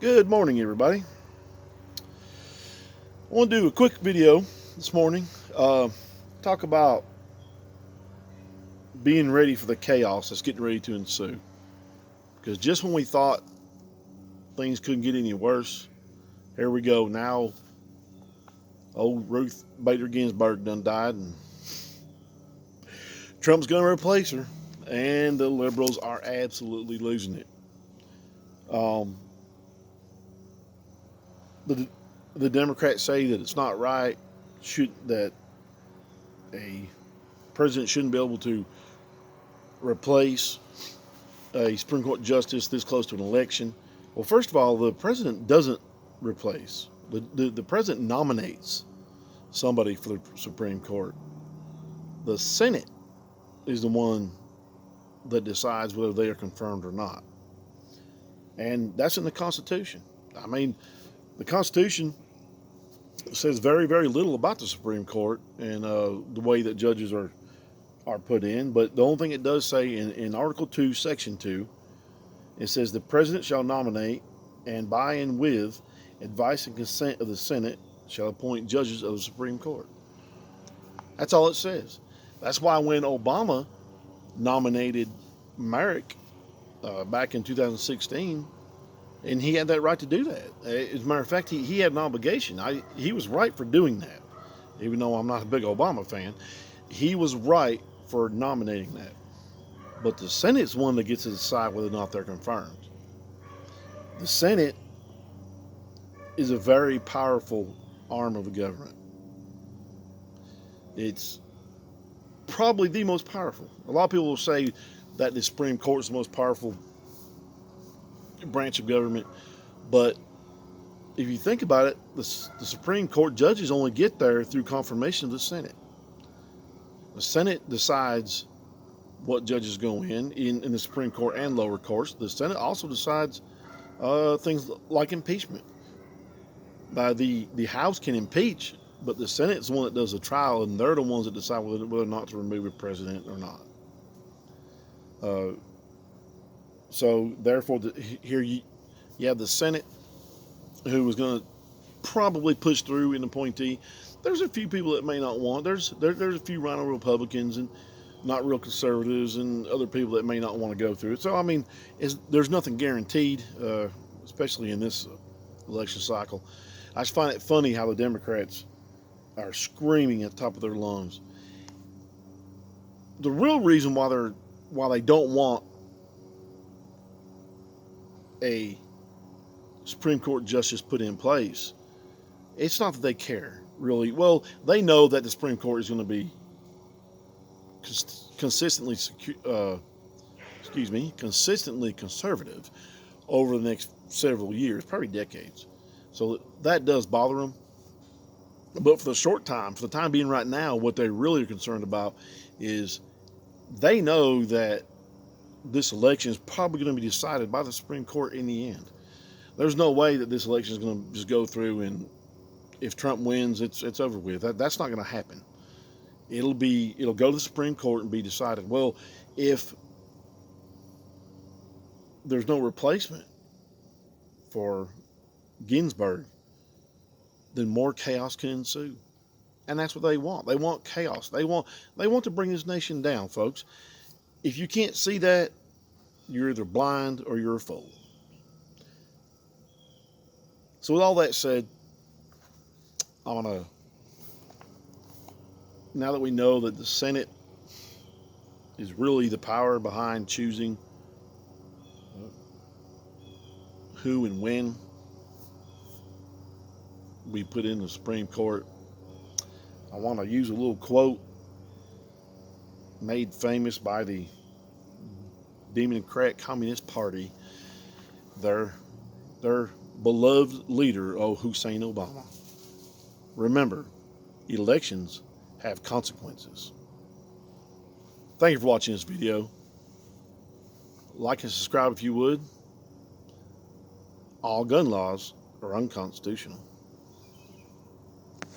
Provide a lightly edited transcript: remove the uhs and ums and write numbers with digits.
Good morning, everybody. I want to do a quick video this morning. Talk about being ready for the chaos that's getting ready to ensue. Because just when we thought things couldn't get any worse, here we go. Now, old Ruth Bader Ginsburg done died, and Trump's going to replace her, and the liberals are absolutely losing it. Um, the the Democrats say that it's not right, that a president shouldn't be able to replace a Supreme Court justice this close to an election. Well, first of all, the president doesn't replace. The president nominates somebody for the Supreme Court. The Senate is the one that decides whether they are confirmed or not. And that's in the Constitution. I mean, the Constitution says very, very little about the Supreme Court and the way that judges are put in. But the only thing it does say in Article 2, Section 2, it says the president shall nominate and by and with advice and consent of the Senate shall appoint judges of the Supreme Court. That's all it says. That's why when Obama nominated Merrick back in 2016, and he had that right to do that. As a matter of fact, he had an obligation. He was right for doing that, even though I'm not a big Obama fan. He was right for nominating that. But the Senate's one that gets to decide whether or not they're confirmed. The Senate is a very powerful arm of the government. It's probably the most powerful. A lot of people will say that the Supreme Court is the most powerful branch of government, but if you think about it, the Supreme Court judges only get there through confirmation of the Senate. The Senate decides what judges go in the Supreme Court and lower courts. The Senate also decides things like impeachment. The House can impeach, but the Senate's the one that does the trial, and they're the ones that decide whether or not to remove a president or not. So therefore, here you have the Senate, who was going to probably push through an appointee. There's a few people that may not want. There's a few Rhino Republicans and not real conservatives and other people that may not want to go through it. So I mean, there's nothing guaranteed, especially in this election cycle. I just find it funny how the Democrats are screaming at the top of their lungs. The real reason why they don't want a Supreme Court justice put in place, it's not that they care, really. Well, they know that the Supreme Court is going to be consistently conservative over the next several years, probably decades. So that does bother them. But for the time being right now, what they really are concerned about is they know that this election is probably going to be decided by the Supreme Court in the end. There's no way that this election is going to just go through and if Trump wins, it's over with. That's not going to happen. It'll go to the Supreme Court and be decided. Well, if there's no replacement for Ginsburg, then more chaos can ensue. And that's what they want. They want chaos. They want to bring this nation down, folks. If you can't see that, you're either blind or you're a fool. So with all that said, now that we know that the Senate is really the power behind choosing who and when we put in the Supreme Court, I want to use a little quote made famous by the Democrat Communist Party, their beloved leader, Hussein Obama. Remember, elections have consequences. Thank you for watching this video. Like and subscribe if you would. All gun laws are unconstitutional.